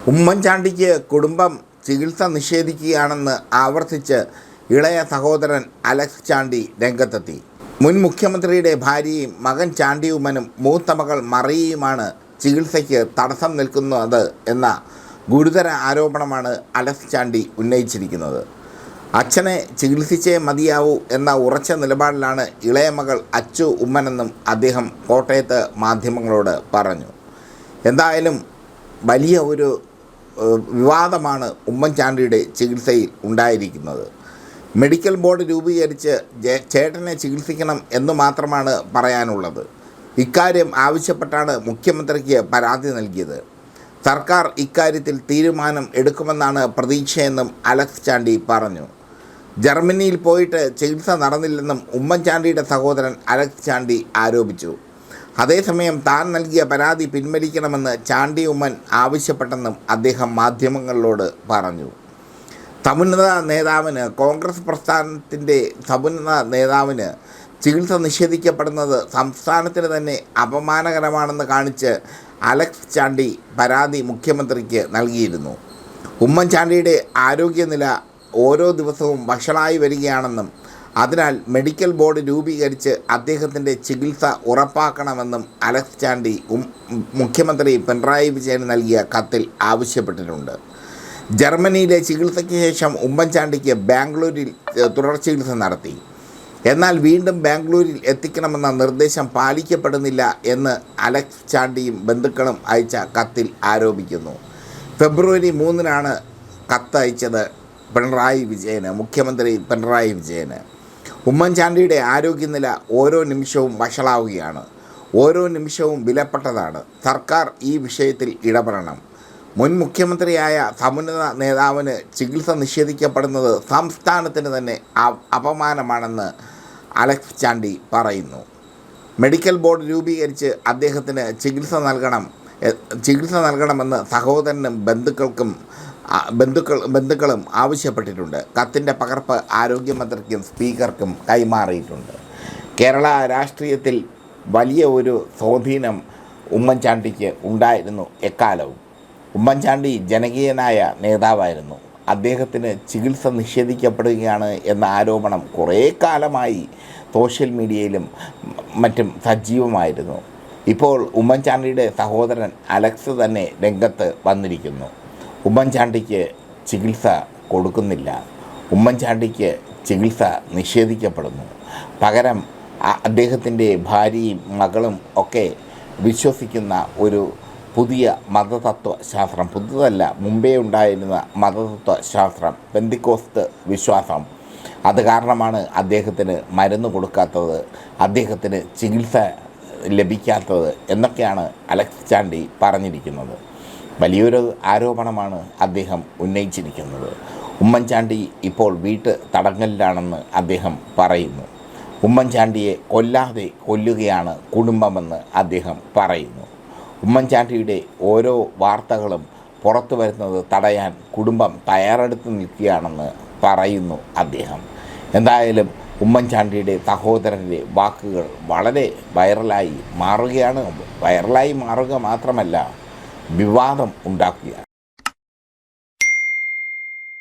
ഉമ്മൻചാണ്ടിക്ക് കുടുംബം ചികിത്സ നിഷേധിക്കുകയാണെന്ന് ആവർത്തിച്ച് ഇളയ സഹോദരൻ അലക്സ് ചാണ്ടി രംഗത്തെത്തി. മുൻ മുഖ്യമന്ത്രിയുടെ ഭാര്യയും മകൻ ചാണ്ടി ഉമ്മനും മൂത്ത മകൾ മറിയയുമാണ് ചികിത്സയ്ക്ക് തടസ്സം നിൽക്കുന്നത് എന്ന ഗുരുതര ആരോപണമാണ് അലക്സ് ചാണ്ടി ഉന്നയിച്ചിരിക്കുന്നത്. അച്ഛനെ ചികിത്സിച്ചേ മതിയാവൂ എന്ന ഉറച്ച നിലപാടിലാണ് ഇളയ മകൾ അച്ചു ഉമ്മനെന്നും അദ്ദേഹം കോട്ടയത്ത് മാധ്യമങ്ങളോട് പറഞ്ഞു. എന്തായാലും വലിയ ഒരു വിവാദമാണ് ഉമ്മൻചാണ്ടിയുടെ ചികിത്സയിൽ ഉണ്ടായിരിക്കുന്നത്. മെഡിക്കൽ ബോർഡ് രൂപീകരിച്ച് ചേട്ടനെ ചികിത്സിക്കണം എന്ന് മാത്രമാണ് പറയാനുള്ളത്. ഇക്കാര്യം ആവശ്യപ്പെട്ടാണ് മുഖ്യമന്ത്രിക്ക് പരാതി നൽകിയത്. സർക്കാർ ഇക്കാര്യത്തിൽ തീരുമാനം എടുക്കുമെന്നാണ് പ്രതീക്ഷയെന്നും അലക്സ് ചാണ്ടി പറഞ്ഞു. ജർമ്മനിയിൽ പോയിട്ട് ചികിത്സ നടന്നില്ലെന്നും ഉമ്മൻചാണ്ടിയുടെ സഹോദരൻ അലക്സ് ചാണ്ടി ആരോപിച്ചു. അതേസമയം താൻ നൽകിയ പരാതി പിൻവലിക്കണമെന്ന് ചാണ്ടി ഉമ്മൻ ആവശ്യപ്പെട്ടെന്നും അദ്ദേഹം മാധ്യമങ്ങളോട് പറഞ്ഞു. സമുന്നത നേതാവിന് കോൺഗ്രസ് പ്രസ്ഥാനത്തിൻ്റെ സമുന്നത നേതാവിന് ചികിത്സ നിഷേധിക്കപ്പെടുന്നത് സംസ്ഥാനത്തിന് തന്നെ അപമാനകരമാണെന്ന് കാണിച്ച് അലക്സ് ചാണ്ടി പരാതി മുഖ്യമന്ത്രിക്ക് നൽകിയിരുന്നു. ഉമ്മൻചാണ്ടിയുടെ ആരോഗ്യനില ഓരോ ദിവസവും വഷളായി വരികയാണെന്നും അതിനാൽ മെഡിക്കൽ ബോർഡ് രൂപീകരിച്ച് അദ്ദേഹത്തിൻ്റെ ചികിത്സ ഉറപ്പാക്കണമെന്നും അലക്സ് ചാണ്ടി മുഖ്യമന്ത്രി പിണറായി വിജയന് നൽകിയ കത്തിൽ ആവശ്യപ്പെട്ടിട്ടുണ്ട്. ജർമ്മനിയിലെ ചികിത്സയ്ക്ക് ശേഷം ഉമ്മൻചാണ്ടിക്ക് ബാംഗ്ലൂരിൽ തുടർ ചികിത്സ നടത്തി. എന്നാൽ വീണ്ടും ബാംഗ്ലൂരിൽ എത്തിക്കണമെന്ന നിർദ്ദേശം പാലിക്കപ്പെടുന്നില്ല എന്ന് അലക്സ് ചാണ്ടിയും ബന്ധുക്കളും അയച്ച കത്തിൽ ആരോപിക്കുന്നു. ഫെബ്രുവരി 3 കത്തയച്ചത് മുഖ്യമന്ത്രി പിണറായി വിജയന്. ഉമ്മൻചാണ്ടിയുടെ ആരോഗ്യനില ഓരോ നിമിഷവും വഷളാവുകയാണ്. ഓരോ നിമിഷവും വിലപ്പെട്ടതാണ്. സർക്കാർ ഈ വിഷയത്തിൽ ഇടപെടണം. മുൻ മുഖ്യമന്ത്രിയായ സമുന്നത നേതാവിന് ചികിത്സ നിഷേധിക്കപ്പെടുന്നത് സംസ്ഥാനത്തിന് തന്നെ അപമാനമാണെന്ന് അലക്സ് ചാണ്ടി പറയുന്നു. മെഡിക്കൽ ബോർഡ് രൂപീകരിച്ച് അദ്ദേഹത്തിന് ചികിത്സ നൽകണമെന്ന് സഹോദരനും ബന്ധുക്കളും ആവശ്യപ്പെട്ടിട്ടുണ്ട്. കത്തിൻ്റെ പകർപ്പ് ആരോഗ്യമന്ത്രിക്കും സ്പീക്കർക്കും കൈമാറിയിട്ടുണ്ട്. കേരള രാഷ്ട്രീയത്തിൽ വലിയ ഒരു സ്വാധീനം ഉമ്മൻചാണ്ടിക്ക് ഉണ്ടായിരുന്നു എക്കാലവും. ഉമ്മൻചാണ്ടി ജനകീയനായ നേതാവായിരുന്നു. അദ്ദേഹത്തിന് ചികിത്സ നിഷേധിക്കപ്പെടുകയാണ് എന്ന ആരോപണം കുറേ കാലമായി സോഷ്യൽ മീഡിയയിലും മറ്റും സജീവമായിരുന്നു. ഇപ്പോൾ ഉമ്മൻചാണ്ടിയുടെ സഹോദരൻ അലക്സ് തന്നെ രംഗത്ത് വന്നിരിക്കുന്നു. ഉമ്മൻചാണ്ടിക്ക് ചികിത്സ കൊടുക്കുന്നില്ല, ഉമ്മൻചാണ്ടിക്ക് ചികിത്സ നിഷേധിക്കപ്പെടുന്നു. പകരം അദ്ദേഹത്തിൻ്റെ ഭാര്യയും മകളും ഒക്കെ വിശ്വസിക്കുന്ന ഒരു പുതിയ മതതത്വശാസ്ത്രം, പുതുതല്ല മുമ്പേ ഉണ്ടായിരുന്ന മതതത്വശാസ്ത്രം, പെന്തിക്കോസ്ത് വിശ്വാസം, അത് കാരണമാണ് അദ്ദേഹത്തിന് മരുന്ന് കൊടുക്കാത്തത്, അദ്ദേഹത്തിന് ചികിത്സ ലഭിക്കാത്തത് എന്നൊക്കെയാണ് അലക്സ് ചാണ്ടി പറഞ്ഞിരിക്കുന്നത്. വലിയൊരു ആരോപണമാണ് അദ്ദേഹം ഉന്നയിച്ചിരിക്കുന്നത്. ഉമ്മൻചാണ്ടി ഇപ്പോൾ വീട്ട് തടങ്കലിലാണെന്ന് അദ്ദേഹം പറയുന്നു. ഉമ്മൻചാണ്ടിയെ കൊല്ലാതെ കൊല്ലുകയാണ് കുടുംബമെന്ന് അദ്ദേഹം പറയുന്നു. ഉമ്മൻചാണ്ടിയുടെ ഓരോ വാർത്തകളും പുറത്തു വരുന്നത് തടയാൻ കുടുംബം തയ്യാറെടുത്ത് നിൽക്കുകയാണെന്ന് പറയുന്നു അദ്ദേഹം. എന്തായാലും ഉമ്മൻചാണ്ടിയുടെ സഹോദരൻ്റെ വാക്കുകൾ വളരെ വൈറലായി മാറുക മാത്രമല്ല വിവാദം ഉണ്ടാക്കുകയാണ്.